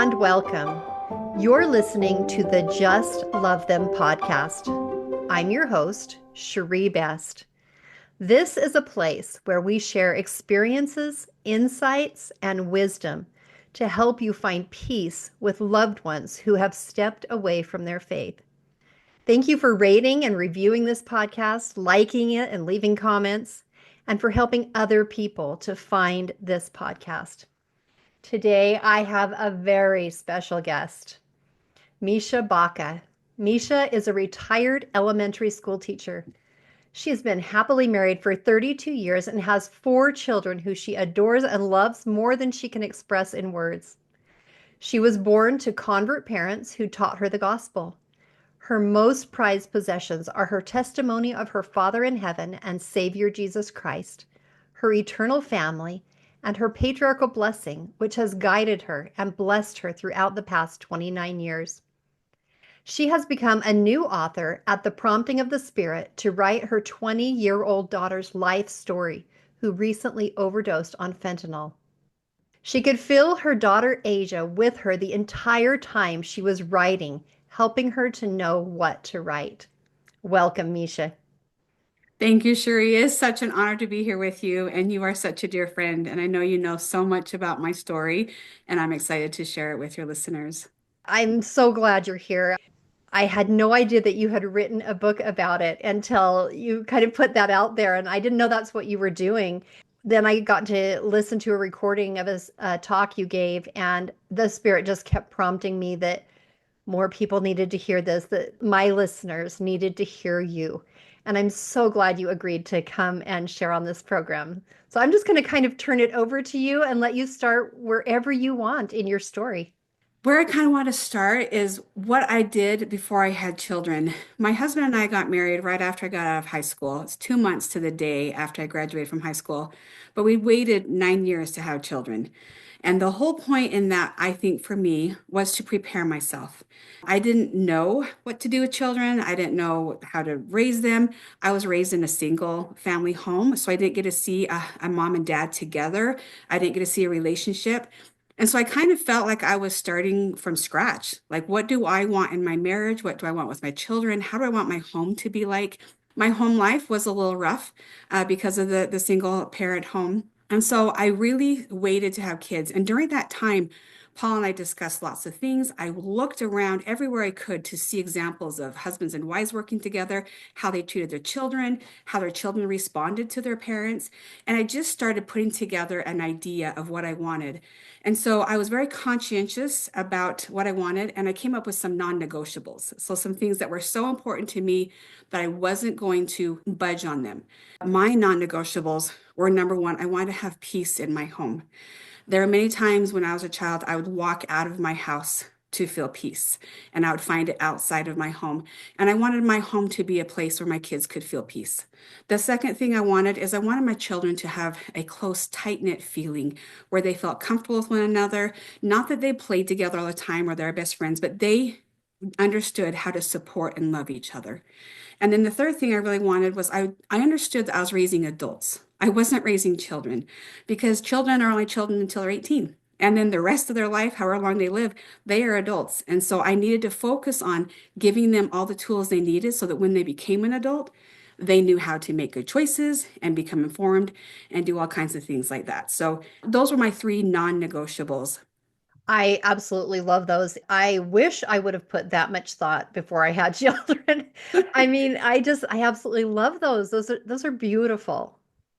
and welcome. You're listening to the Just Love Them podcast. I'm your host, Cherie Best. This is a place where we share experiences, insights, and wisdom to help you find peace with loved ones who have stepped away from their faith. Thank you for rating and reviewing this podcast, liking it, and leaving comments, and for helping other people to find this podcast. Today, I have a very special guest, Misha Baca. Misha is a retired elementary school teacher. She has been happily married for 32 years and has 4 children who she adores and loves more than she can express in words. She was born to convert parents who taught her the gospel. Her most prized possessions are her testimony of her Father in heaven and Savior Jesus Christ, her eternal family, and her patriarchal blessing, which has guided her and blessed her throughout the past 29 years. She has become a new author at the prompting of the Spirit to write her 20-year-old daughter's life story, who recently overdosed on fentanyl. She could feel her daughter Asia with her the entire time she was writing, helping her to know what to write. Welcome, Misha. Thank you, Cherie. It's such an honor to be here with you, and you are such a dear friend. And I know you know so much about my story, and I'm excited to share it with your listeners. I'm so glad you're here. I had no idea that you had written a book about it until you kind of put that out there, and I didn't know that's what you were doing. Then I got to listen to a recording of a talk you gave, and the Spirit just kept prompting me that more people needed to hear this, that my listeners needed to hear you. And I'm so glad you agreed to come and share on this program. So I'm just going to kind of turn it over to you and let you start wherever you want in your story. Where I kind of want to start is what I did before I had children. My husband and I got married right after I got out of high school. It's 2 months to the day after I graduated from high school, but we waited 9 years to have children. And the whole point in that, I think, for me, was to prepare myself. I didn't know what to do with children. I didn't know how to raise them. I was raised in a single family home, so I didn't get to see a mom and dad together. I didn't get to see a relationship. And so I kind of felt like I was starting from scratch. Like, what do I want in my marriage? What do I want with my children? How do I want my home to be like? My home life was a little rough because of the single parent home. And so I really waited to have kids. And during that time, Paul and I discussed lots of things. I looked around everywhere I could to see examples of husbands and wives working together, how they treated their children, how their children responded to their parents. And I just started putting together an idea of what I wanted. And so I was very conscientious about what I wanted, and I came up with some non-negotiables. So some things that were so important to me that I wasn't going to budge on them. My non-negotiables were number one, I wanted to have peace in my home. There are many times when I was a child, I would walk out of my house to feel peace, and I would find it outside of my home. And I wanted my home to be a place where my kids could feel peace. The second thing I wanted is I wanted my children to have a close, tight-knit feeling where they felt comfortable with one another. Not that they played together all the time or they're best friends, but they understood how to support and love each other. And then the third thing I really wanted was I understood that I was raising adults. I wasn't raising children because children are only children until they're 18. And then the rest of their life, however long they live, they are adults. And so I needed to focus on giving them all the tools they needed so that when they became an adult, they knew how to make good choices and become informed and do all kinds of things like that. So those were my three non-negotiables. I absolutely love those. I wish I would have put that much thought before I had children. I mean, I absolutely love those. Those are beautiful.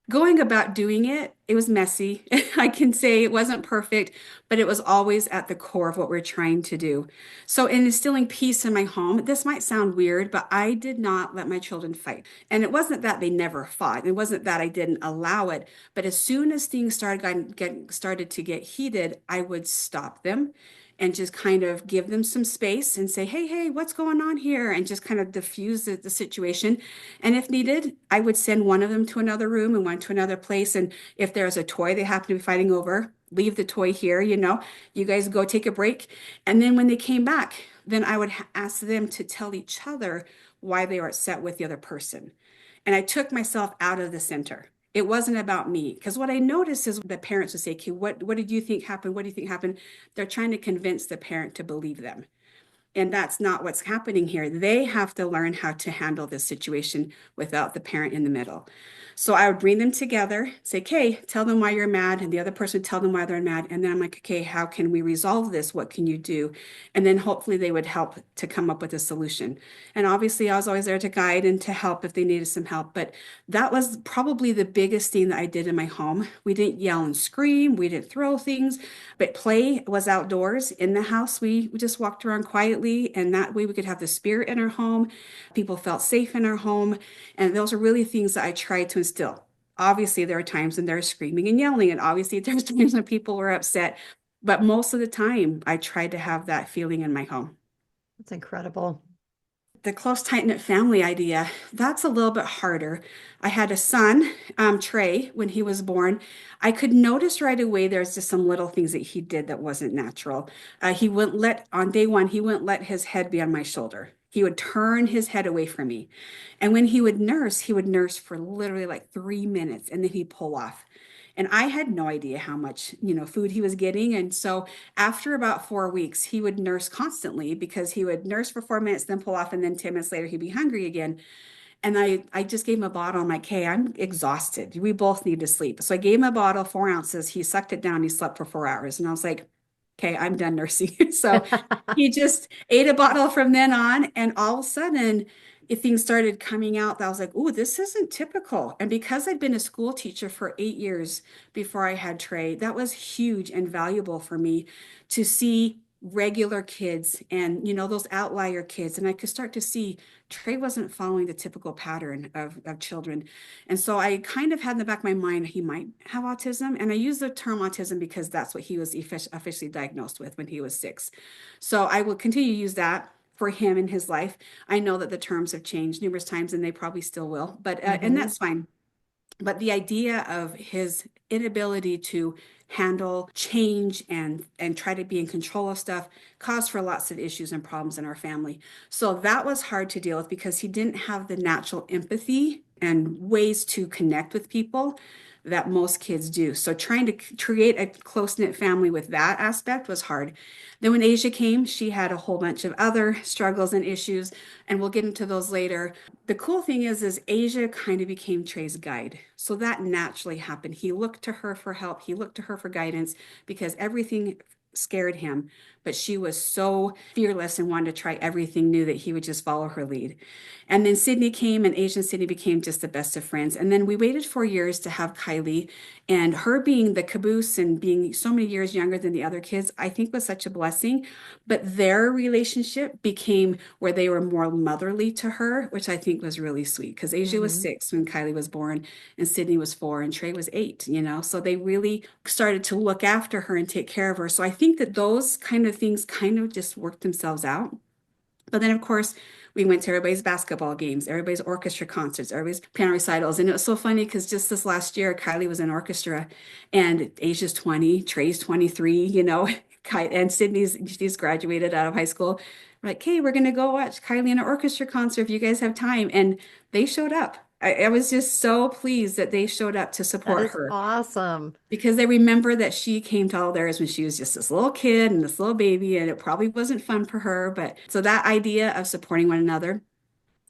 Going about doing it, it was messy. I can say it wasn't perfect, but it was always at the core of what we're trying to do. So, in instilling peace in my home, this might sound weird, but I did not let my children fight. And it wasn't that they never fought. It wasn't that I didn't allow it. But as soon as things started to get heated, I would stop them and just kind of give them some space and say, hey, what's going on here? And just kind of diffuse the situation. And if needed, I would send one of them to another room and one to another place. And if there's a toy they happen to be fighting over, leave the toy here, you guys go take a break. And then when they came back, then I would ask them to tell each other why they were upset with the other person. And I took myself out of the center. It wasn't about me. Because what I noticed is the parents would say, okay, what did you think happened? What do you think happened? They're trying to convince the parent to believe them. And that's not what's happening here. They have to learn how to handle this situation without the parent in the middle. So I would bring them together, say, okay, tell them why you're mad. And the other person would tell them why they're mad. And then I'm like, okay, how can we resolve this? What can you do? And then hopefully they would help to come up with a solution. And obviously, I was always there to guide and to help if they needed some help. But that was probably the biggest thing that I did in my home. We didn't yell and scream, we didn't throw things, but play was outdoors. In the house, we just walked around quietly. And that way we could have the spirit in our home. People felt safe in our home. And those are really things that I try to instill. Obviously, there are times when they're screaming and yelling, and obviously, there's times when people are upset. But most of the time, I try to have that feeling in my home. That's incredible. The close, tight-knit family idea, that's a little bit harder. I had a son, Trey, when he was born. I could notice right away there's just some little things that he did that wasn't natural. He wouldn't let, on day one, he wouldn't let his head be on my shoulder. He would turn his head away from me. And when he would nurse for literally like 3 minutes and then he'd pull off. And I had no idea how much, food he was getting. And so after about 4 weeks, he would nurse constantly because he would nurse for 4 minutes, then pull off, and then 10 minutes later, he'd be hungry again. And I just gave him a bottle. I'm like, hey, I'm exhausted. We both need to sleep. So I gave him a bottle, 4 ounces. He sucked it down. He slept for 4 hours. And I was like, okay, I'm done nursing. So he just ate a bottle from then on. And all of a sudden, if things started coming out, that I was like, oh, this isn't typical. And because I'd been a school teacher for 8 years before I had Trey, that was huge and valuable for me to see regular kids and those outlier kids, and I could start to see Trey wasn't following the typical pattern of children. And so I kind of had in the back of my mind he might have autism, and I use the term autism because that's what he was officially diagnosed with when he was 6. So I will continue to use that for him in his life. I know that the terms have changed numerous times and they probably still will, but and Hmm. that's fine. But the idea of his inability to handle change and try to be in control of stuff caused for lots of issues and problems in our family. So that was hard to deal with because he didn't have the natural empathy and ways to connect with people that most kids do. So trying to create a close-knit family with that aspect was hard. Then when Asia came, she had a whole bunch of other struggles and issues, and we'll get into those later. The cool thing is Asia kind of became Trey's guide. So that naturally happened. He looked to her for help. He looked to her for guidance because everything scared him, but she was so fearless and wanted to try everything new that he would just follow her lead. And then Sydney came, and Asian Sydney became just the best of friends. And then we waited 4 years to have Kylie, and her being the caboose and being so many years younger than the other kids, I think was such a blessing. But their relationship became where they were more motherly to her, which I think was really sweet because Asia was Hmm. 6 when Kylie was born, and Sydney was 4, and Trey was 8. So they really started to look after her and take care of her. So I think that those kind of things kind of just worked themselves out. But then, of course, we went to everybody's basketball games, everybody's orchestra concerts, everybody's piano recitals. And it was so funny because just this last year, Kylie was in orchestra, and Asia's 20, Trey's 23, and she's graduated out of high school. We're like, hey, we're going to go watch Kylie in an orchestra concert if you guys have time. And they showed up. I was just so pleased that they showed up to That support is her awesome. because they remember that she came to all theirs when she was just this little kid and this little baby, and it probably wasn't fun for her. But so that idea of supporting one another.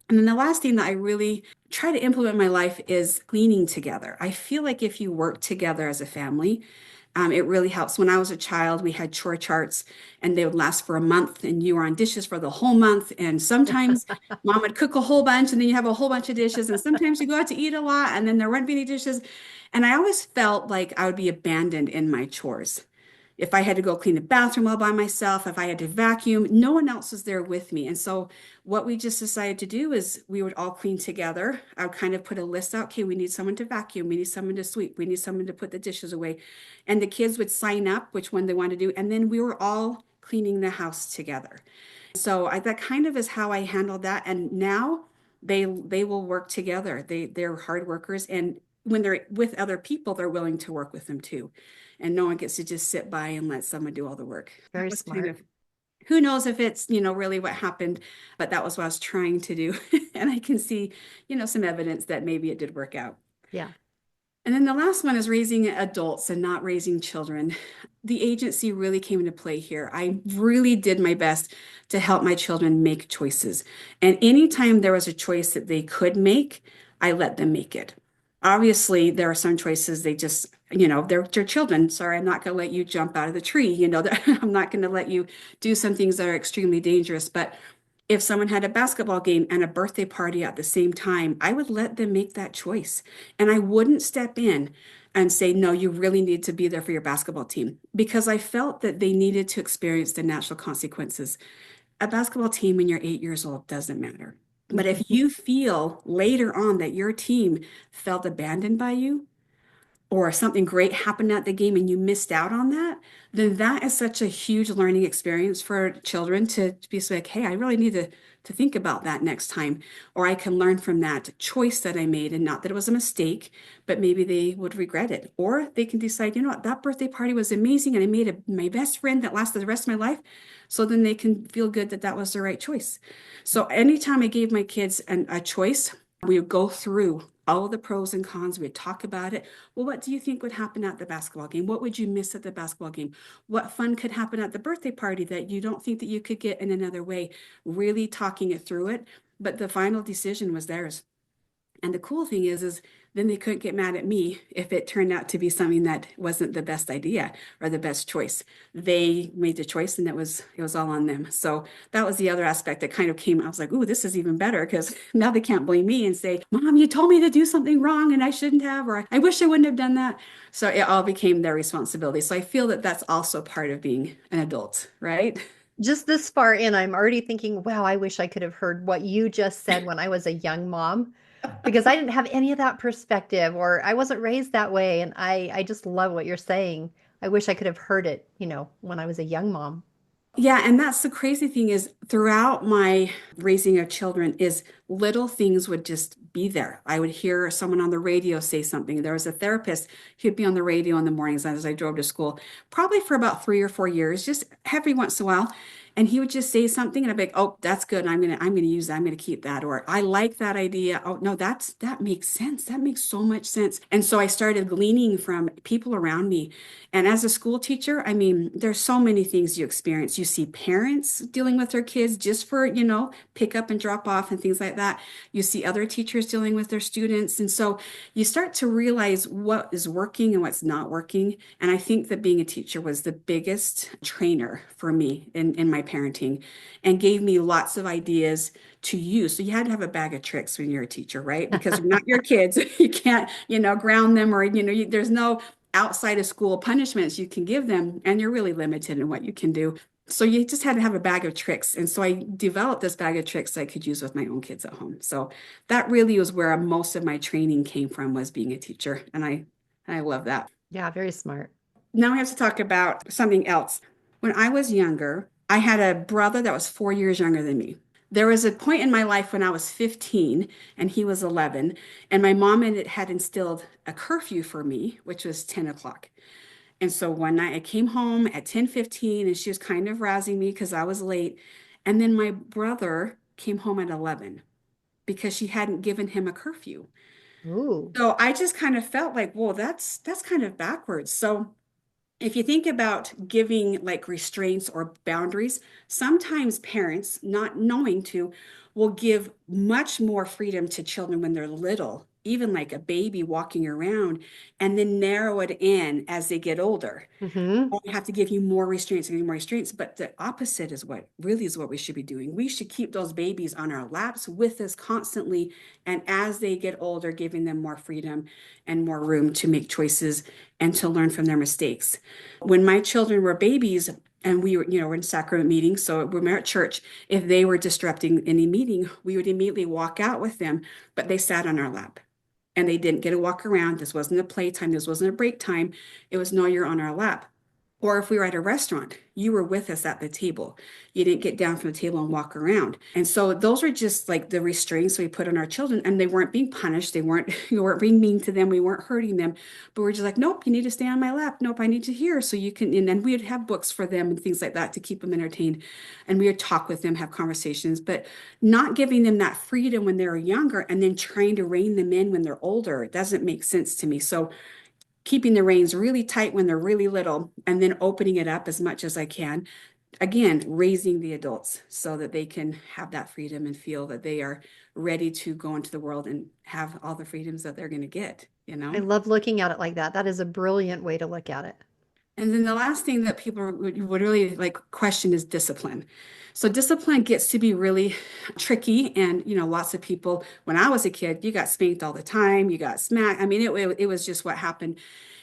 And then the last thing that I really try to implement in my life is cleaning together. I feel like if you work together as a family, it really helps. When I was a child, we had chore charts and they would last for a month, and you were on dishes for the whole month. And sometimes mom would cook a whole bunch and then you have a whole bunch of dishes. And sometimes you go out to eat a lot and then there weren't any dishes. And I always felt like I would be abandoned in my chores. If I had to go clean the bathroom all by myself, if I had to vacuum, no one else was there with me. And so what we just decided to do is we would all clean together. I would kind of put a list out. Okay, we need someone to vacuum. We need someone to sweep. We need someone to put the dishes away. And the kids would sign up which one they want to do. And then we were all cleaning the house together. So that kind of is how I handled that. And now they will work together. They're hard workers, and when they're with other people, they're willing to work with them too. And no one gets to just sit by and let someone do all the work. That Very was kind smart. of who knows if it's, really what happened, but that was what I was trying to do. And I can see, some evidence that maybe it did work out. Yeah. And then the last one is raising adults and not raising children. The agency really came into play here. I really did my best to help my children make choices. And anytime there was a choice that they could make, I let them make it. Obviously, there are some choices they just, they're children. Sorry, I'm not going to let you jump out of the tree. I'm not going to let you do some things that are extremely dangerous. But if someone had a basketball game and a birthday party at the same time, I would let them make that choice. And I wouldn't step in and say, no, you really need to be there for your basketball team because I felt that they needed to experience the natural consequences. A basketball team when you're 8 years old doesn't matter. But if Mhm. you feel later on that your team felt abandoned by you, or something great happened at the game and you missed out on that, then that is such a huge learning experience for children to be so like, hey, I really need to think about that next time. Or I can learn from that choice that I made and not that it was a mistake, but maybe they would regret it. Or they can decide, you know what, that birthday party was amazing and I made my best friend that lasted the rest of my life. So then they can feel good that that was the right choice. So anytime I gave my kids a choice, we would go through all of the pros and cons. We'd talk about it. Well, what do you think would happen at the basketball game? What would you miss at the basketball game? What fun could happen at the birthday party that you don't think that you could get in another way? Really talking it through it. But the final decision was theirs. And the cool thing is then they couldn't get mad at me if it turned out to be something that wasn't the best idea or the best choice. They made the choice and it was all on them. So that was the other aspect that kind of came. I was like, ooh, this is even better because now they can't blame me and say, Mom, you told me to do something wrong and I shouldn't have, or I wish I wouldn't have done that. So it all became their responsibility. So I feel that that's also part of being an adult, right? Just this far in, I'm already thinking, wow, I wish I could have heard what you just said when I was a young mom, because I didn't have any of that perspective or I wasn't raised that way. And I just love what you're saying. I wish I could have heard it, when I was a young mom. Yeah, and that's the crazy thing is throughout my raising of children is little things would just be there. I would hear someone on the radio say something. There was a therapist who'd be on the radio in the mornings as I drove to school, probably for about 3 or 4 years, just every once in a while. And he would just say something and I'd be like, oh, that's good. I'm gonna use that. I'm gonna keep that. Or I like that idea. Oh no, that makes sense. That makes so much sense. And so I started gleaning from people around me. And as a school teacher, I mean, there's so many things you experience. You see parents dealing with their kids just for, pick up and drop off and things like that. You see other teachers dealing with their students. And so you start to realize what is working and what's not working. And I think that being a teacher was the biggest trainer for me in my parenting and gave me lots of ideas to use. So you had to have a bag of tricks when you're a teacher, right? Because they're not your kids. You can't, ground them or, there's no outside of school punishments you can give them, and you're really limited in what you can do. So you just had to have a bag of tricks. And so I developed this bag of tricks I could use with my own kids at home. So that really was where most of my training came from was being a teacher. And I love that. Yeah, very smart. Now we have to talk about something else. When I was younger, I had a brother that was 4 years younger than me. There was a point in my life when I was 15 and he was 11, and my mom had instilled a curfew for me, which was 10 o'clock. And so one night I came home at 10:15 and she was kind of razzing me because I was late. And then my brother came home at 11 because she hadn't given him a curfew. Ooh. So I just kind of felt like, well, that's kind of backwards. So if you think about giving like restraints or boundaries, sometimes parents, not knowing to, will give much more freedom to children when they're little, even like a baby walking around, and then narrow it in as they get older. Mm-hmm. We have to give you more restraints and more restraints, but the opposite is what really is what we should be doing. We should keep those babies on our laps with us constantly, and as they get older, giving them more freedom and more room to make choices and to learn from their mistakes. When my children were babies and we were, we're in sacrament meetings, so when we're at church, if they were disrupting any meeting, we would immediately walk out with them, but they sat on our lap and they didn't get a walk around. This wasn't a playtime. This wasn't a break time. It was no, you're on our lap. Or if we were at a restaurant, you were with us at the table. You didn't get down from the table and walk around. And so those were just like the restraints we put on our children, and they weren't being punished. They weren't, you weren't being mean to them. We weren't hurting them, but we're just like, nope, you need to stay on my lap. Nope, I need to hear. So you can, and then we'd have books for them and things like that to keep them entertained. And we would talk with them, have conversations, but not giving them that freedom when they're younger and then trying to rein them in when they're older. It doesn't make sense to me. So keeping the reins really tight when they're really little and then opening it up as much as I can. Again, raising the adults so that they can have that freedom and feel that they are ready to go into the world and have all the freedoms that they're going to get, you I know? love looking at it like that. That is a brilliant way to look at it. And then the last thing that people would really like question is discipline. So discipline gets to be really tricky. And, lots of people, when I was a kid, you got spanked all the time, you got smacked. I mean, it was just what happened.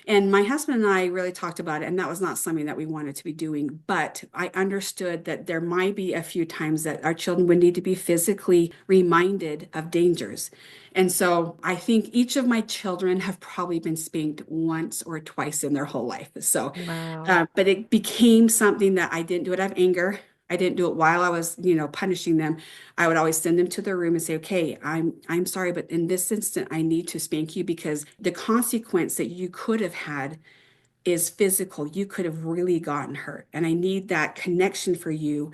And my husband and I really talked about it, and that was not something that we wanted to be doing. But I understood that there might be a few times that our children would need to be physically reminded of dangers. And so I think each of my children have probably been spanked once or twice in their whole life. So, Wow. but it became something that I didn't do it out of anger. I didn't do it while I was, punishing them. I would always send them to their room and say, "Okay, I'm sorry, but in this instant, I need to spank you because the consequence that you could have had is physical. You could have really gotten hurt, and I need that connection for you.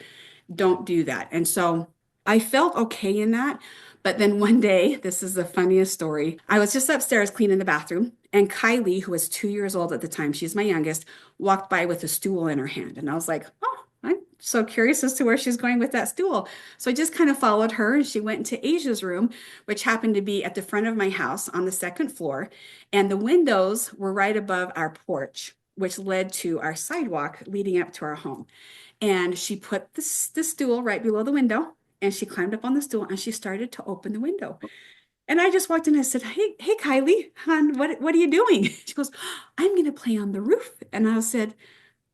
Don't do that." And so I felt okay in that. But then one day, this is the funniest story. I was just upstairs cleaning the bathroom, and Kylie, who was 2 years old at the time, she's my youngest, walked by with a stool in her hand. And I was like, oh, I'm so curious as to where she's going with that stool. So I just kind of followed her, and she went into Asia's room, which happened to be at the front of my house on the second floor. And the windows were right above our porch, which led to our sidewalk leading up to our home. And she put the stool right below the window, and she climbed up on the stool and she started to open the window. And I just walked in and I said, hey, Kylie, hon, what are you doing? She goes, I'm going to play on the roof. And I said,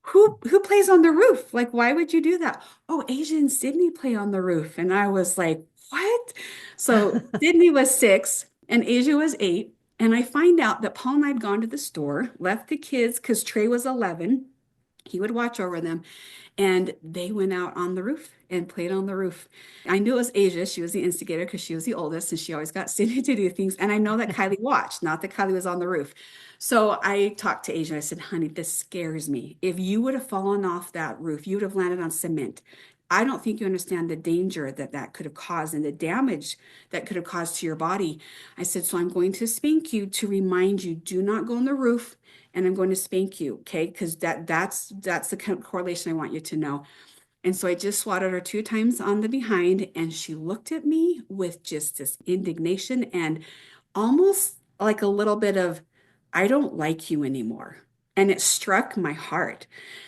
who plays on the roof? Like, why would you do that? Oh, Asia and Sydney play on the roof. And I was like, what? So Sydney was 6 and Asia was 8. And I find out that Paul and I had gone to the store, left the kids because Trey was 11. He would watch over them. And they went out on the roof and played on the roof. I knew it was Asia. She was the instigator because she was the oldest and she always got Sydney to do things. And I know that Kylie watched, not that Kylie was on the roof. So I talked to Asia. I said, honey, this scares me. If you would have fallen off that roof, you would have landed on cement. I don't think you understand the danger that that could have caused and the damage that could have caused to your body. I said, so I'm going to spank you to remind you, do not go on the roof, and I'm going to spank you, okay? Because that's the kind of correlation I want you to know. And so I just swatted her 2 times on the behind, and she looked at me with just this indignation and almost like a little bit of, I don't like you anymore. And it struck my heart.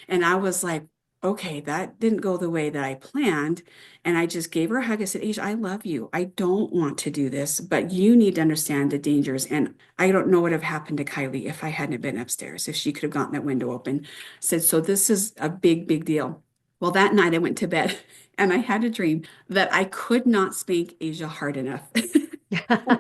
And I was like, okay, that didn't go the way that I planned. And I just gave her a hug. I said, Asia, I love you. I don't want to do this, but you need to understand the dangers. And I don't know what would have happened to Kylie if I hadn't been upstairs, if she could have gotten that window open. I said, so this is a big, big deal. Well, that night I went to bed and I had a dream that I could not spank Asia hard enough.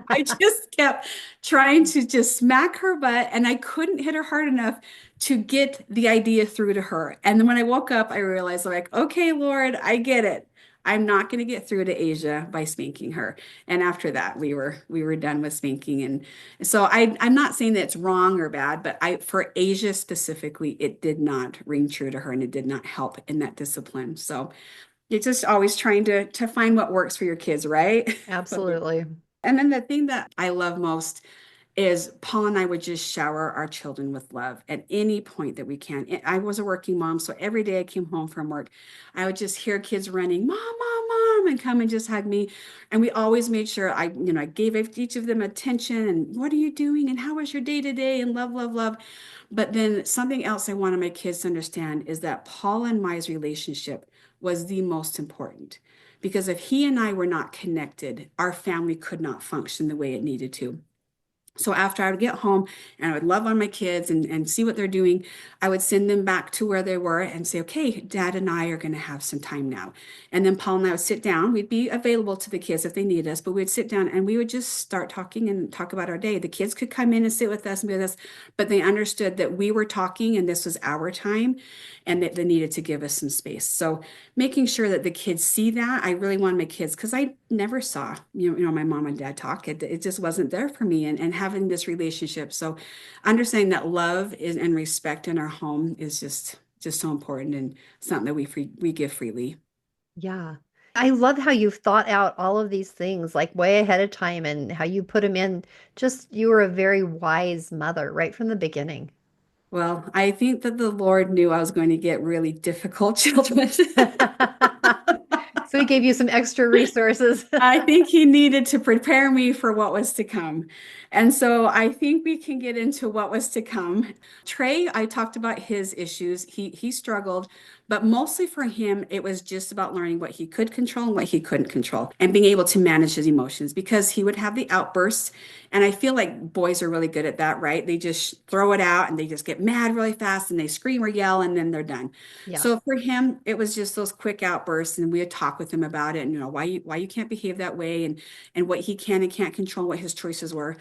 I just kept trying to just smack her butt, and I couldn't hit her hard enough to get the idea through to her. And then when I woke up, I realized, like, okay, Lord, I get it. I'm not going to get through to Asia by spanking her. And after that, we were done with spanking. And so I'm not saying that it's wrong or bad, but I for Asia specifically, it did not ring true to her, and it did not help in that discipline. So you're just always trying to find what works for your kids, right? Absolutely. And then the thing that I love most is Paul and I would just shower our children with love at any point that we can. I was a working mom, so every day I came home from work, I would just hear kids running, "Mom, mom, mom," and come and just hug me. And we always made sure I gave each of them attention and what are you doing and how was your day today and love, love, love. But then something else I wanted my kids to understand is that Paul and my relationship was the most important. Because if he and I were not connected, our family could not function the way it needed to. So after I would get home and I would love on my kids and see what they're doing, I would send them back to where they were and say, okay, Dad and I are going to have some time now. And then Paul and I would sit down. We'd be available to the kids if they needed us, but we'd sit down and we would just start talking and talk about our day. The kids could come in and sit with us and be with us, but they understood that we were talking and this was our time and that they needed to give us some space. So making sure that the kids see that, I really want my kids, because I never saw, my mom and dad talk. It just wasn't there for me and having this relationship. So understanding that love is and respect in our home is just so important and something that we give freely. Yeah. I love how you've thought out all of these things like way ahead of time and how you put them in. Just you were a very wise mother right from the beginning. Well, I think that the Lord knew I was going to get really difficult children. So he gave you some extra resources. I think he needed to prepare me for what was to come. And so I think we can get into what was to come. Trey, I talked about his issues. He struggled, but mostly for him, it was just about learning what he could control and what he couldn't control and being able to manage his emotions because he would have the outbursts. And I feel like boys are really good at that, right? They just throw it out and they just get mad really fast and they scream or yell and then they're done. Yeah. So for him, it was just those quick outbursts, and we would talk with him about it, and why you can't behave that way, and what he can and can't control, what his choices were.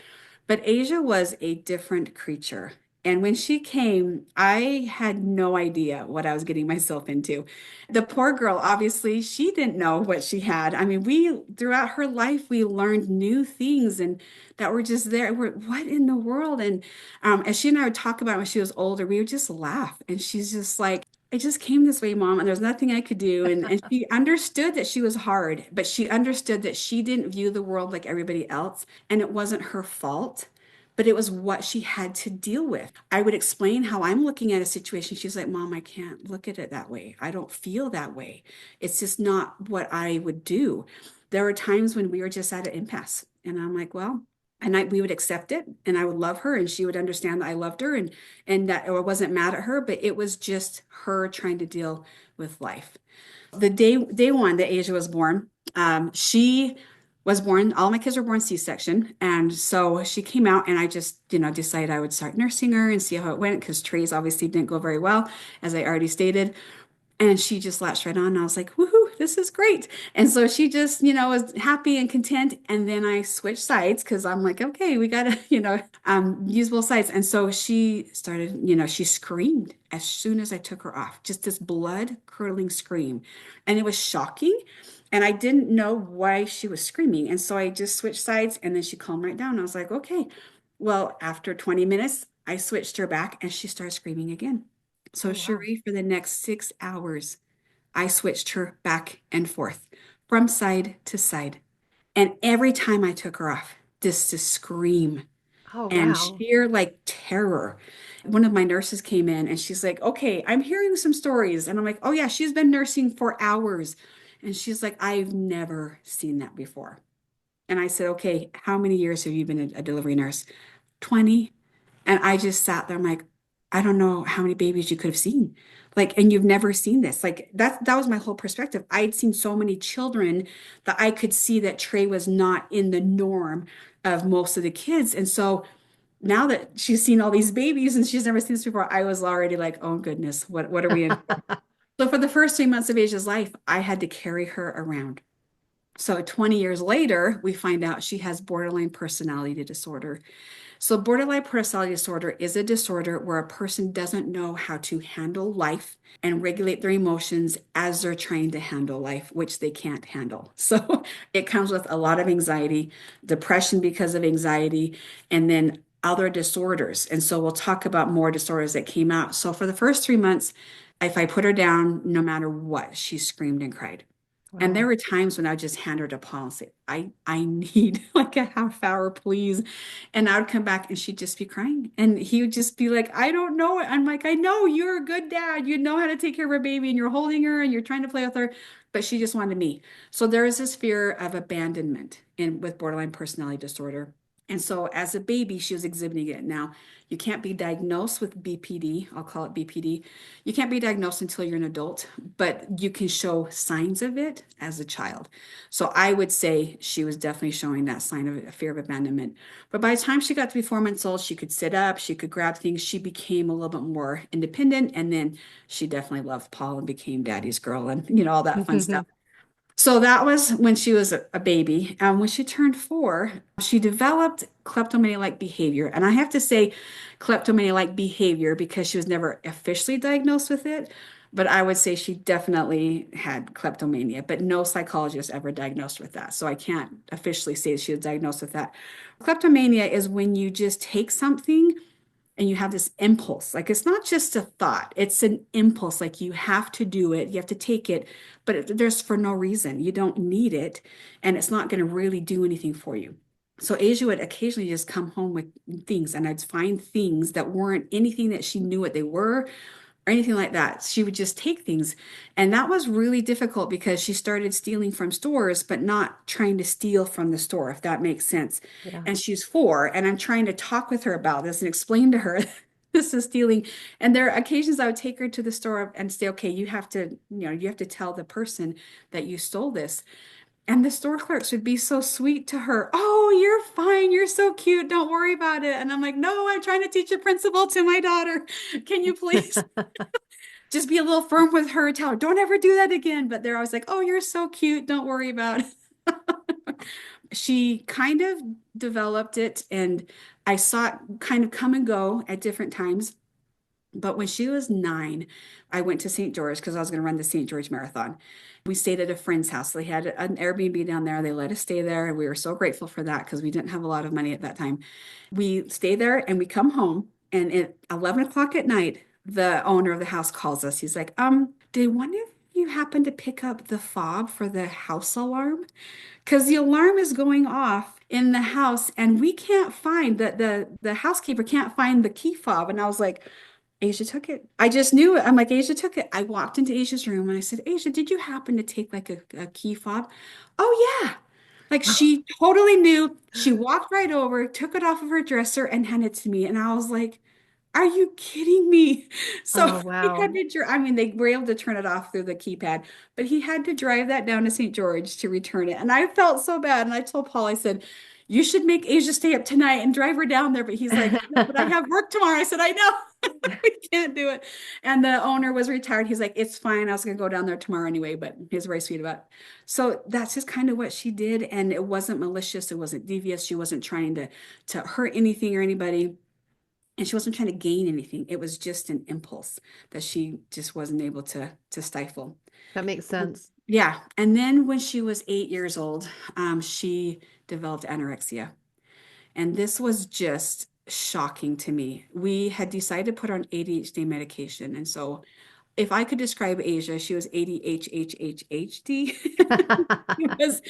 But Asia was a different creature. And when she came, I had no idea what I was getting myself into. The poor girl, obviously, she didn't know what she had. I mean, throughout her life, we learned new things and that were just there. What in the world? And as she and I would talk about it when she was older, we would just laugh. And she's just like, it just came this way, Mom, and there's nothing I could do. And she understood that she was hard, but she understood that she didn't view the world like everybody else, and it wasn't her fault, but it was what she had to deal with. I would explain how I'm looking at a situation. She's like, Mom, I can't look at it that way. I don't feel that way. It's just not what I would do. There were times when we were just at an impasse, and I'm like, well, we would accept it, and I would love her, and she would understand that I loved her, and that I wasn't mad at her, but it was just her trying to deal with life. The day one that Asia was born, she was born, all my kids were born C-section. And so she came out and I just, decided I would start nursing her and see how it went because Trey's obviously didn't go very well, as I already stated. And she just latched right on. And I was like, woohoo, this is great. And so she just, was happy and content. And then I switched sides because I'm like, okay, we got to, use both sides. And so she started, she screamed as soon as I took her off, just this blood curdling scream. And it was shocking. And I didn't know why she was screaming. And so I just switched sides and then she calmed right down. I was like, okay. Well, after 20 minutes, I switched her back and she started screaming again. So Oh, wow. Cherie, for the next 6 hours, I switched her back and forth from side to side. And every time I took her off, this scream Oh, and wow. sheer like terror. One of my nurses came in and she's like, okay, I'm hearing some stories. And I'm like, oh yeah, she's been nursing for hours. And she's like, I've never seen that before. And I said, okay, how many years have you been a delivery nurse? 20. And I just sat there. I'm like, I don't know how many babies you could have seen. Like, and you've never seen this. Like that was my whole perspective. I'd seen so many children that I could see that Trey was not in the norm of most of the kids. And so now that she's seen all these babies and she's never seen this before, I was already like, oh goodness, what are we in for? So for the first 3 months of Asia's life, I had to carry her around. So 20 years later, we find out she has borderline personality disorder. So, borderline personality disorder is a disorder where a person doesn't know how to handle life and regulate their emotions as they're trying to handle life, which they can't handle. So, it comes with a lot of anxiety, depression because of anxiety, and then other disorders. And so, we'll talk about more disorders that came out. So, for the first 3 months, if I put her down, no matter what, she screamed and cried. And there Wow. were times when I would just hand her to Paul and say, I need like a half hour, please. And I would come back and she'd just be crying. And he would just be like, I don't know. I'm like, I know you're a good dad. You know how to take care of a baby and you're holding her and you're trying to play with her. But she just wanted me. So there is this fear of abandonment with borderline personality disorder. And so as a baby, she was exhibiting it. Now, you can't be diagnosed with BPD. I'll call it BPD. You can't be diagnosed until you're an adult, but you can show signs of it as a child. So I would say she was definitely showing that sign of a fear of abandonment. But by the time she got to be 4 months old, she could sit up, she could grab things. She became a little bit more independent. And then she definitely loved Paul and became daddy's girl and, all that fun stuff. So that was when she was a baby. And when she turned 4, she developed kleptomania-like behavior. And I have to say kleptomania-like behavior because she was never officially diagnosed with it. But I would say she definitely had kleptomania, but no psychologist ever diagnosed with that. So I can't officially say she was diagnosed with that. Kleptomania is when you just take something and you have this impulse. Like it's not just a thought, it's an impulse. Like you have to do it, you have to take it, but there's for no reason. You don't need it, and it's not going to really do anything for you. So Asia would occasionally just come home with things, and I'd find things that weren't anything that she knew what they were or anything like that. She would just take things. And that was really difficult because she started stealing from stores, but not trying to steal from the store, if that makes sense. Yeah. And she's 4, and I'm trying to talk with her about this and explain to her this is stealing. And there are occasions I would take her to the store and say, okay, you have to tell the person that you stole this. And the store clerks would be so sweet to her. Oh, you're fine. You're so cute. Don't worry about it. And I'm like, no, I'm trying to teach a principle to my daughter. Can you please just be a little firm with her? Tell her, don't ever do that again. But they're always like, oh, you're so cute. Don't worry about it. She kind of developed it, and I saw it kind of come and go at different times. But when she was 9, I went to St. George because I was going to run the St. George Marathon. We stayed at a friend's house. They had an Airbnb down there. They let us stay there. And we were so grateful for that because we didn't have a lot of money at that time. We stay there and we come home. And at 11 o'clock at night, the owner of the house calls us. He's like, did one of you happen to pick up the fob for the house alarm? Because the alarm is going off in the house and we can't find the housekeeper can't find the key fob. And I was like, Asia took it. I just knew it. I'm like, Asia took it. I walked into Asia's room and I said, Asia, did you happen to take like a key fob? Oh, yeah. Like she totally knew. She walked right over, took it off of her dresser and handed it to me. And I was like, are you kidding me? So Oh, he had wow. to, I mean, they were able to turn it off through the keypad, but he had to drive that down to St. George to return it. And I felt so bad. And I told Paul, I said, you should make Asia stay up tonight and drive her down there. But he's like, no, but I have work tomorrow. I said, I know. We can't do it. And the owner was retired. He's like, it's fine. I was going to go down there tomorrow anyway, but he's very sweet about it. So that's just kind of what she did. And it wasn't malicious. It wasn't devious. She wasn't trying to hurt anything or anybody. And she wasn't trying to gain anything. It was just an impulse that she just wasn't able to stifle. That makes sense. Yeah. And then when she was 8 years old, she developed anorexia. And this was just shocking to me. We had decided to put her on ADHD medication. And so if I could describe Asia, she was ADHD. She was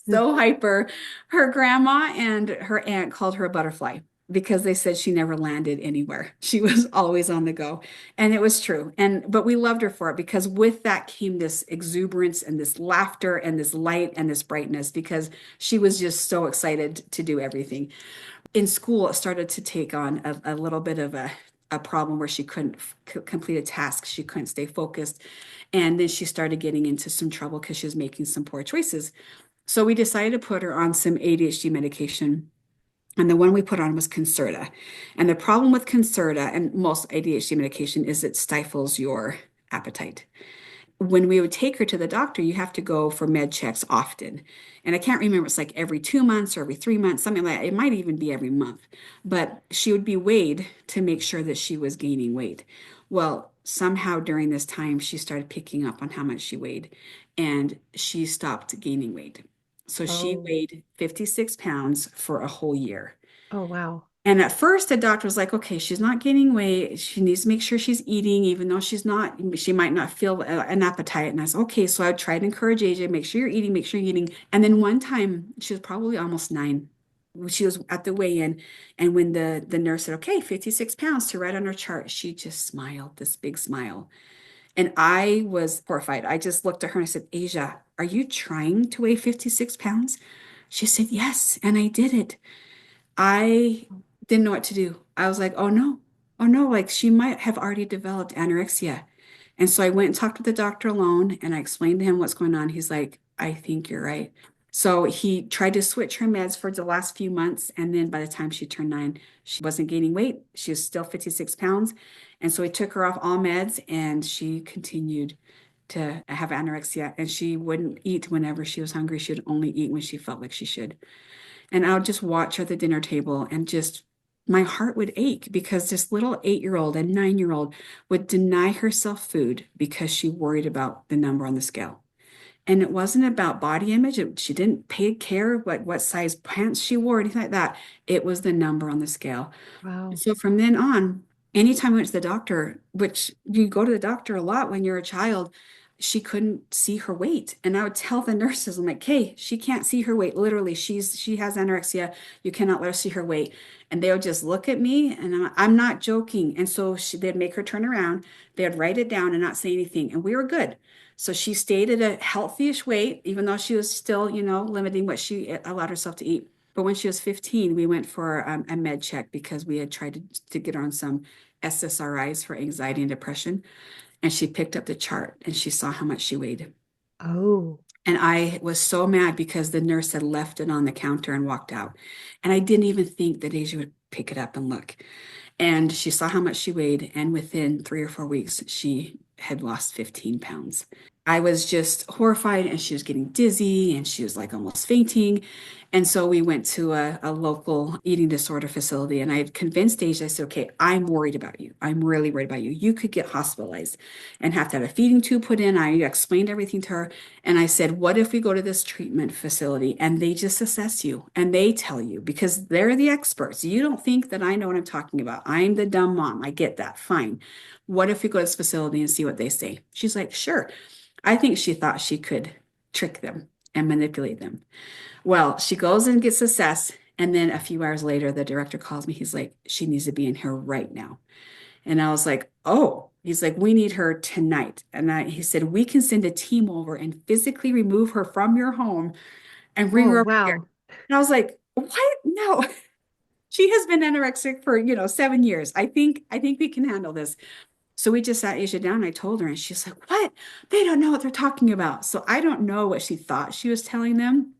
so hyper. Her grandma and her aunt called her a butterfly because they said she never landed anywhere. She was always on the go. And it was true. But we loved her for it because with that came this exuberance and this laughter and this light and this brightness because she was just so excited to do everything. In school, it started to take on a little bit of a problem where she couldn't complete a task. She couldn't stay focused. And then she started getting into some trouble because she was making some poor choices. So we decided to put her on some ADHD medication. And the one we put on was Concerta. And the problem with Concerta and most ADHD medication is it stifles your appetite. When we would take her to the doctor, you have to go for med checks often. And I can't remember, it's like every 2 months or every 3 months, something like that. It might even be every month. But she would be weighed to make sure that she was gaining weight. Well, somehow during this time, she started picking up on how much she weighed and she stopped gaining weight. So she Oh, weighed 56 pounds for a whole year. oh, wow. And at first, the doctor was like, okay, she's not gaining weight. She needs to make sure she's eating, even though she's not, she might not feel an appetite. And I said, okay. So I would try to encourage AJ, make sure you're eating, make sure you're eating. And then one time, she was probably almost 9. She was at the weigh-in. And when the nurse said, okay, 56 pounds to write on her chart, she just smiled, this big smile. And I was horrified. I just looked at her and I said, Asia, are you trying to weigh 56 pounds? She said, yes. And I did it. I didn't know what to do. I was like, oh no, like she might have already developed anorexia. And so I went and talked with the doctor alone and I explained to him what's going on. He's like, I think you're right. So he tried to switch her meds for the last few months. And then by the time she turned 9, she wasn't gaining weight. She was still 56 pounds. And so he took her off all meds and she continued to have anorexia. And she wouldn't eat whenever she was hungry. She would only eat when she felt like she should. And I would just watch her at the dinner table and just my heart would ache because this little 8-year-old and 9-year-old would deny herself food because she worried about the number on the scale. And it wasn't about body image. She didn't pay care what size pants she wore, anything like that. It was the number on the scale. Wow. So from then on, anytime I went to the doctor, which you go to the doctor a lot when you're a child, she couldn't see her weight. And I would tell the nurses, I'm like, hey, she can't see her weight. Literally, she has anorexia. You cannot let her see her weight. And they would just look at me and I'm not joking. And so they'd make her turn around, they'd write it down and not say anything. And we were good. So she stayed at a healthy-ish weight, even though she was still, limiting what she allowed herself to eat. But when she was 15, we went for a med check because we had tried to get her on some SSRIs for anxiety and depression. And she picked up the chart and she saw how much she weighed. Oh, And I was so mad because the nurse had left it on the counter and walked out. And I didn't even think that Asia would pick it up and look. And she saw how much she weighed. And within 3 or 4 weeks, she had lost 15 pounds. I was just horrified and she was getting dizzy and she was like almost fainting. And so we went to a local eating disorder facility and I had convinced Asia, I said, okay, I'm worried about you. I'm really worried about you. You could get hospitalized and have to have a feeding tube put in. I explained everything to her. And I said, what if we go to this treatment facility and they just assess you and they tell you because they're the experts. You don't think that I know what I'm talking about. I'm the dumb mom. I get that. Fine. What if we go to this facility and see what they say? She's like, sure. I think she thought she could trick them and manipulate them. Well, she goes and gets assessed. And then a few hours later, the director calls me. He's like, she needs to be in here right now. And I was like, oh, he's like, we need her tonight. And he said, we can send a team over and physically remove her from your home and bring oh, her over here. wow. And I was like, what? No, she has been anorexic for, 7 years. I think we can handle this. So we just sat Asia down. And I told her, and she's like, what? They don't know what they're talking about. So I don't know what she thought she was telling them,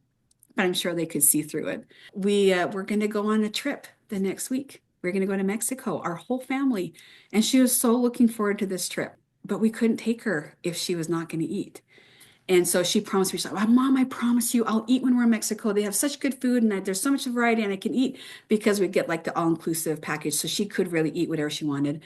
but I'm sure they could see through it. We're going to go on a trip the next week. We're going to go to Mexico, our whole family. And she was so looking forward to this trip, but we couldn't take her if she was not going to eat. And so she promised me, she's like, Mom, I promise you, I'll eat when we're in Mexico. They have such good food and there's so much variety and I can eat because we get like the all-inclusive package. So she could really eat whatever she wanted.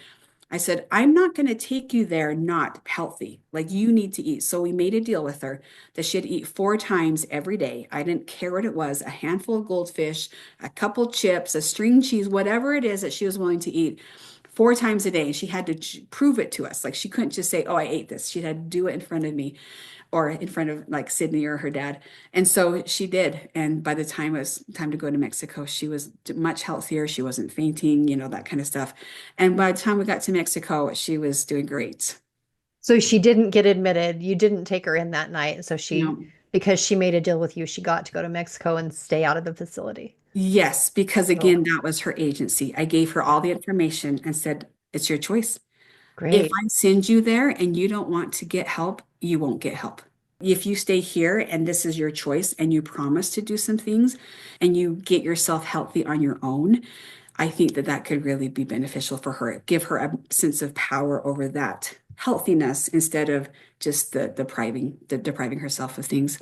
I said, I'm not going to take you there not healthy. Like you need to eat. So we made a deal with her that she'd eat 4 times every day. I didn't care what it was, a handful of goldfish, a couple chips, a string cheese, whatever it is that she was willing to eat 4 times a day. And she had to prove it to us. Like she couldn't just say, oh, I ate this. She had to do it in front of me or in front of like Sydney or her dad. And so she did. And by the time it was time to go to Mexico, she was much healthier. She wasn't fainting, that kind of stuff. And by the time we got to Mexico, she was doing great. So she didn't get admitted. You didn't take her in that night. So No. because she made a deal with you, she got to go to Mexico and stay out of the facility. Yes, because Oh, again, that was her agency. I gave her all the information and said, it's your choice. If great. I send you there and you don't want to get help, you won't get help. If you stay here and this is your choice and you promise to do some things and you get yourself healthy on your own, I think that that could really be beneficial for her. Give her a sense of power over that healthiness instead of just the depriving herself of things.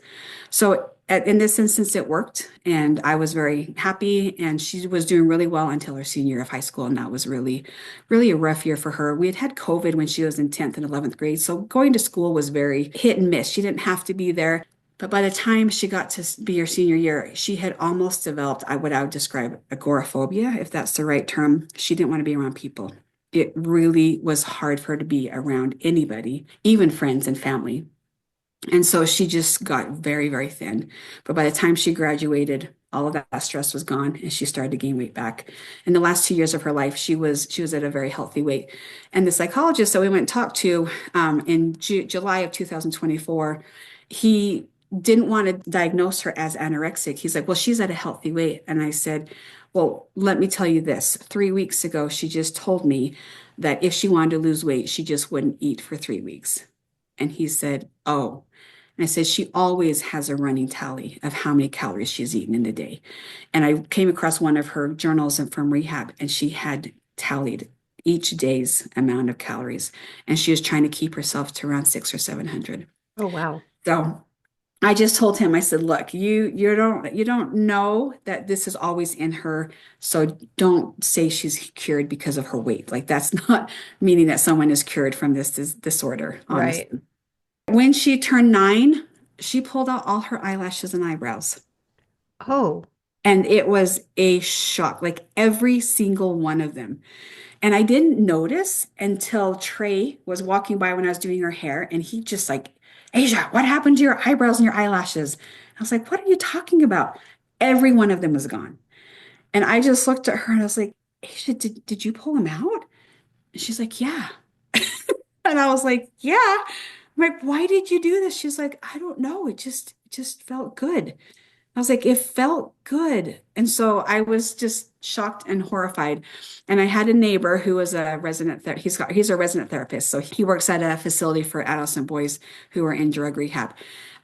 So in this instance, it worked, and I was very happy. And she was doing really well until her senior year of high school, and that was really, really a rough year for her. We had COVID when she was in 10th and 11th grade, so going to school was very hit and miss. She didn't have to be there. But by the time she got to be her senior year, she had almost developed what I would describe agoraphobia, if that's the right term. She didn't want to be around people. It really was hard for her to be around anybody, even friends and family. And so she just got very, very thin. But by the time she graduated, all of that stress was gone and she started to gain weight back. In the last 2 years of her life, she was at a very healthy weight. And the psychologist that we went and talked to in July of 2024, he didn't want to diagnose her as anorexic. He's like, well, she's at a healthy weight. And I said, Well, let me tell you this. 3 weeks ago, she just told me that if she wanted to lose weight, she just wouldn't eat for 3 weeks. And he said, oh. And I said, she always has a running tally of how many calories she's eaten in a day. And I came across one of her journals from rehab, and she had tallied each day's amount of calories. And she was trying to keep herself to around six or 700. Oh, wow. So I just told him, I said, look, you don't know that this is always in her. So don't say she's cured because of her weight. Like that's not meaning that someone is cured from this disorder, Right. honestly. When she turned 9, she pulled out all her eyelashes and eyebrows. Oh, And it was a shock, like every single one of them. And I didn't notice until Trey was walking by when I was doing her hair, and he just like, Asia, what happened to your eyebrows and your eyelashes? I was like, what are you talking about? Every one of them was gone. And I just looked at her and I was like, Asia, did you pull them out? And she's like, yeah. And I was like, yeah. I'm like, why did you do this? She's like, I don't know. It just felt good. I was like, it felt good. And so I was just shocked and horrified. And I had a neighbor who was a resident there. He's a resident therapist. So he works at a facility for adolescent boys who are in drug rehab.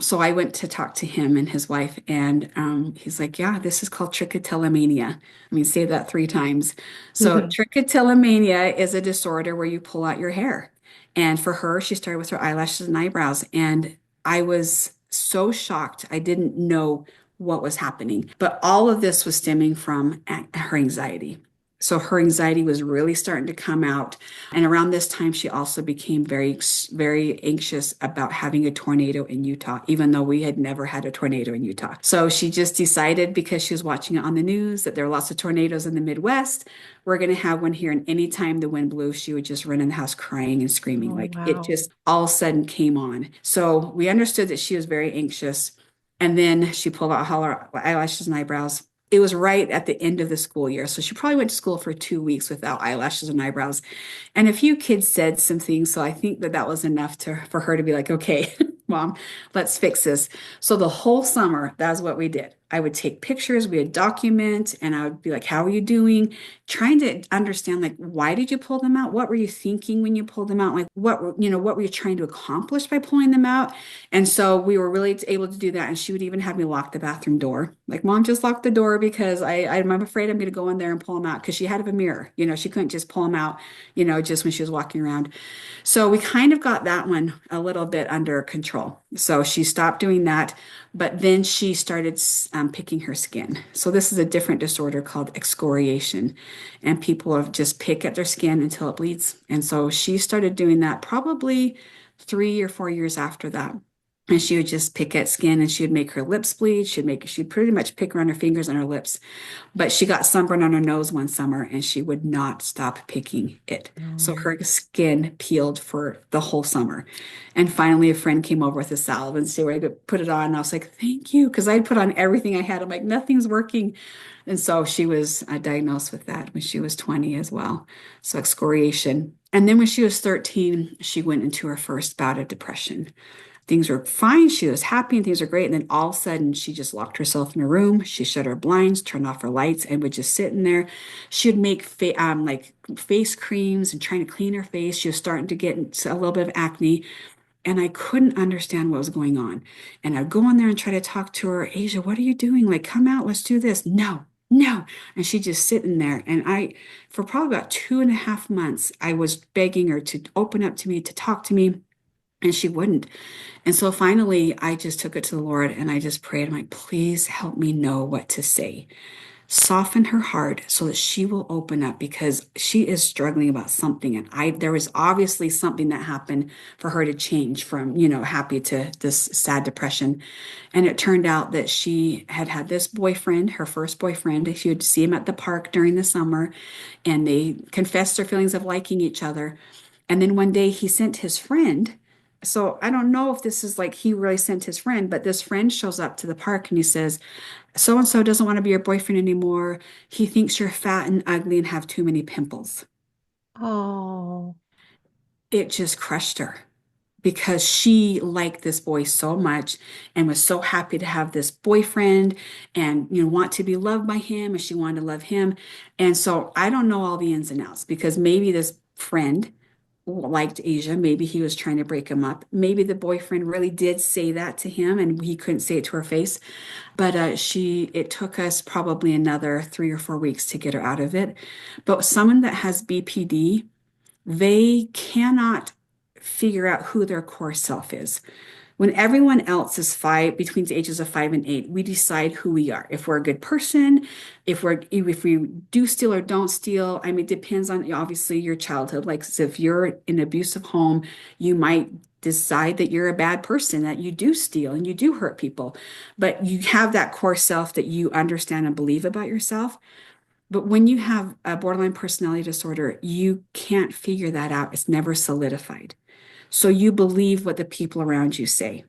So I went to talk to him and his wife, and he's like, yeah, this is called trichotillomania. I mean, say that 3 times. So trichotillomania is a disorder where you pull out your hair. And for her, she started with her eyelashes and eyebrows. And I was so shocked. I didn't know what was happening. But all of this was stemming from her anxiety. So her anxiety was really starting to come out. And around this time, she also became very, very anxious about having a tornado in Utah, even though we had never had a tornado in Utah. So she just decided, because she was watching it on the news, that there are lots of tornadoes in the Midwest. We're going to have one here. And anytime the wind blew, she would just run in the house crying and screaming. oh, Like it wow. just all of a sudden came on. So we understood that she was very anxious. And then she pulled out all her eyelashes and eyebrows. It was right at the end of the school year. So she probably went to school for 2 weeks without eyelashes and eyebrows. And a few kids said some things. So I think that that was enough for her to be like, okay, mom, let's fix this. So the whole summer, that's what we did. I would take pictures, we would document, and I would be like, how are you doing? Trying to understand, like, why did you pull them out? What were you thinking when you pulled them out? Like, what were you trying to accomplish by pulling them out? And so we were really able to do that. And she would even have me lock the bathroom door. Like, mom, just lock the door because I'm afraid I'm going to go in there and pull them out, because she had a mirror. She couldn't just pull them out, just when she was walking around. So we kind of got that one a little bit under control. So she stopped doing that, but then she started picking her skin. So this is a different disorder called excoriation, and people have just pick at their skin until it bleeds. And so she started doing that probably 3 or 4 years after that. And she would just pick at skin, and she would make her lips bleed. She'd pretty much pick around her fingers and her lips. But she got sunburn on her nose one summer, and she would not stop picking it. So Oh, her skin peeled for the whole summer. And finally, a friend came over with a salve and said, "We're going to put it on." And I was like, thank you. Because I'd put on everything I had. I'm like, nothing's working. And so she was diagnosed with that when she was 20 as well. So excoriation. And then when she was 13, she went into her first bout of depression. Things were fine. She was happy and things were great. And then all of a sudden, she just locked herself in her room. She shut her blinds, turned off her lights, and would just sit in there. She would make like face creams and trying to clean her face. She was starting to get a little bit of acne, and I couldn't understand what was going on. And I'd go in there and try to talk to her. Asia, what are you doing? Like, come out. Let's do this. No, no. And she'd just sit in there. And for probably about 2.5 months, I was begging her to open up to me, to talk to me. And she wouldn't. And so finally, I just took it to the Lord and I just prayed. I'm like, please help me know what to say. Soften her heart so that she will open up, because she is struggling about something. And there was obviously something that happened for her to change from, happy to this sad depression. And it turned out that she had had this boyfriend, her first boyfriend. She would see him at the park during the summer, and they confessed their feelings of liking each other. And then one day he sent his friend. So I don't know if this is like he really sent his friend, but this friend shows up to the park and he says, so and so doesn't want to be your boyfriend anymore. He thinks you're fat and ugly and have too many pimples. oh, It just crushed her. because she liked this boy so much and was so happy to have this boyfriend and want to be loved by him and she wanted to love him. And so I don't know all the ins and outs because maybe this friend liked Asia, maybe he was trying to break him up, maybe the boyfriend really did say that to him and he couldn't say it to her face. But it took us probably another 3 or 4 weeks to get her out of it. But someone that has BPD, they cannot figure out who their core self is. When everyone else is between the ages of 5 and 8, we decide who we are. If we're a good person, if we do steal or don't steal. I mean, it depends on obviously your childhood. Like so if you're in an abusive home, you might decide that you're a bad person, that you do steal and you do hurt people. But you have that core self that you understand and believe about yourself. But when you have a borderline personality disorder, you can't figure that out. It's never solidified. So you believe what the people around you say.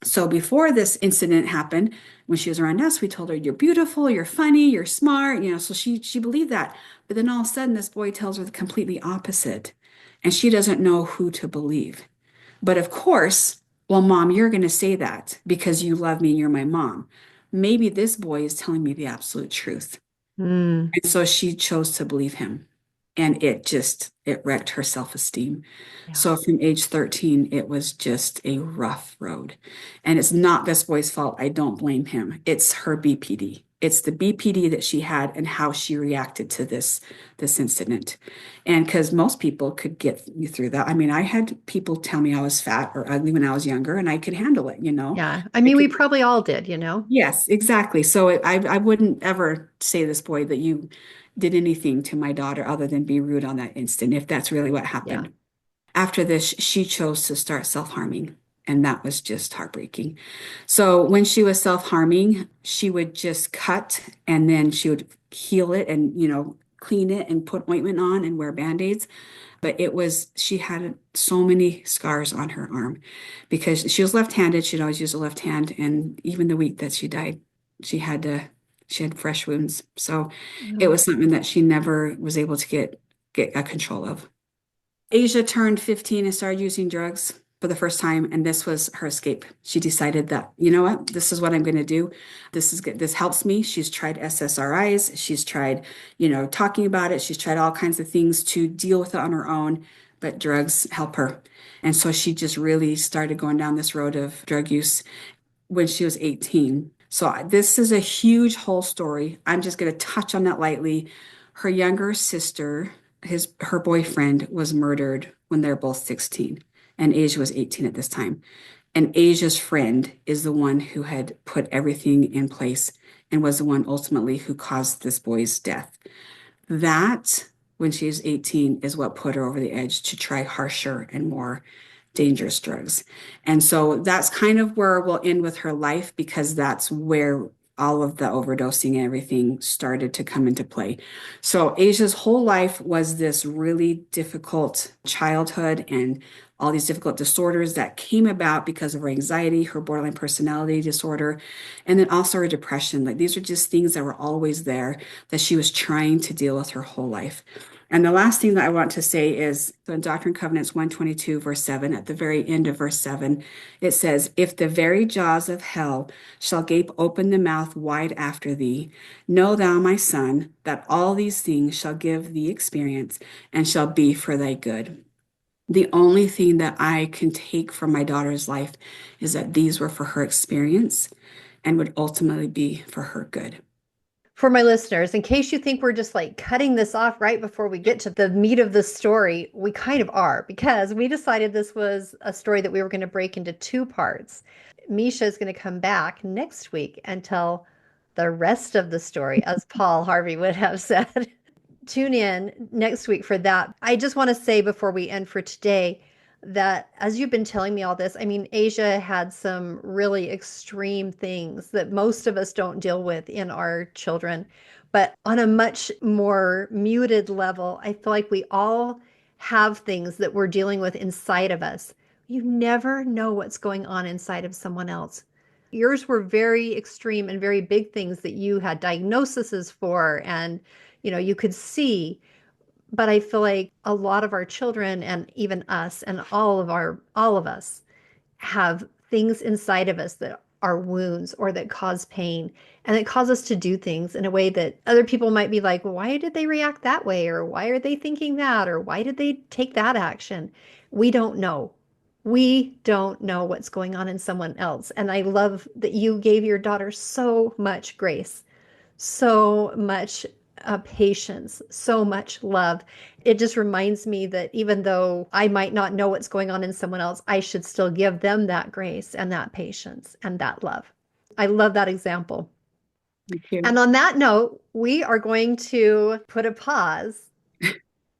So before this incident happened, when she was around us, we told her, "You're beautiful, you're funny, you're smart," so she believed that. But then all of a sudden, this boy tells her the completely opposite, and she doesn't know who to believe. But of course, well, mom, you're going to say that because you love me and you're my mom. Maybe this boy is telling me the absolute truth. Mm, And so she chose to believe him. And it wrecked her self-esteem. yeah. So from age 13, it was just a rough road. And it's not this boy's fault. I don't blame him. It's her BPD. It's the BPD that she had and how she reacted to this incident. And because most people could get you through that. I mean, I had people tell me I was fat or ugly when I was younger, and I could handle it. Yeah. I I mean, we could probably all did. Yes, exactly. So I wouldn't ever say this boy that you did anything to my daughter other than be rude on that instant, if that's really what Yeah. happened. After this, she chose to start self-harming, and that was just heartbreaking. So when she was self-harming, she would just cut and then she would heal it and, clean it and put ointment on and wear band-aids. But she had so many scars on her arm because she was left-handed. She'd always use a left hand. And even the week that she died, she had to, she had fresh wounds. So it Oh. was something that she never was able to get a control of. Asia turned 15 and started using drugs for the first time, and this was her escape. She decided that, you know what, this is what I'm going to do. This is good. This helps me. She's tried SSRIs. She's tried, talking about it. She's tried all kinds of things to deal with it on her own, but drugs help her. And so she just really started going down this road of drug use when she was 18. So this is a huge whole story. I'm just going to touch on that lightly. Her younger sister, her boyfriend was murdered when they're both 16 and Asia was 18 at this time. And Asia's friend is the one who had put everything in place and was the one ultimately who caused this boy's death. That, when she was 18, is what put her over the edge to try harsher and more dangerous drugs. And so that's kind of where we'll end with her life because that's where all of the overdosing and everything started to come into play. So Asia's whole life was this really difficult childhood and all these difficult disorders that came about because of her anxiety, her borderline personality disorder, and then also her depression. Like these are just things that were always there that she was trying to deal with her whole life. And the last thing that I want to say is in Doctrine and Covenants 122, verse 7, at the very end of verse 7, it says, "If the very jaws of hell shall gape open the mouth wide after thee, know thou, my son, that all these things shall give thee experience and shall be for thy good." The only thing that I can take from my daughter's life is that these were for her experience and would ultimately be for her good. For my listeners, in case you think we're just like cutting this off right before we get to the meat of the story, we kind of are because we decided this was a story that we were going to break into two parts. Misha is going to come back next week and tell the rest of the story, as Paul Harvey would have said. Tune in next week for that. I just want to say before we end for today that as you've been telling me all this, I mean, Asia had some really extreme things that most of us don't deal with in our children. But on a much more muted level, I feel like we all have things that we're dealing with inside of us. You never know what's going on inside of someone else. Yours were very extreme and very big things that you had diagnoses for and you could see. But I feel like a lot of our children and even us and all of us have things inside of us that are wounds or that cause pain and that cause us to do things in a way that other people might be like, why did they react that way? Or why are they thinking that? Or why did they take that action? We don't know. We don't know what's going on in someone else. And I love that you gave your daughter so much grace, so much patience, so much love. It just reminds me that even though I might not know what's going on in someone else, I should still give them that grace and that patience and that love. I love that example. Thank you. And on that note, we are going to put a pause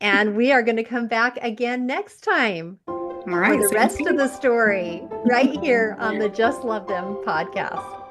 and we are going to come back again next time All for right, the sounds rest of good. the story right here on the Just Love Them podcast.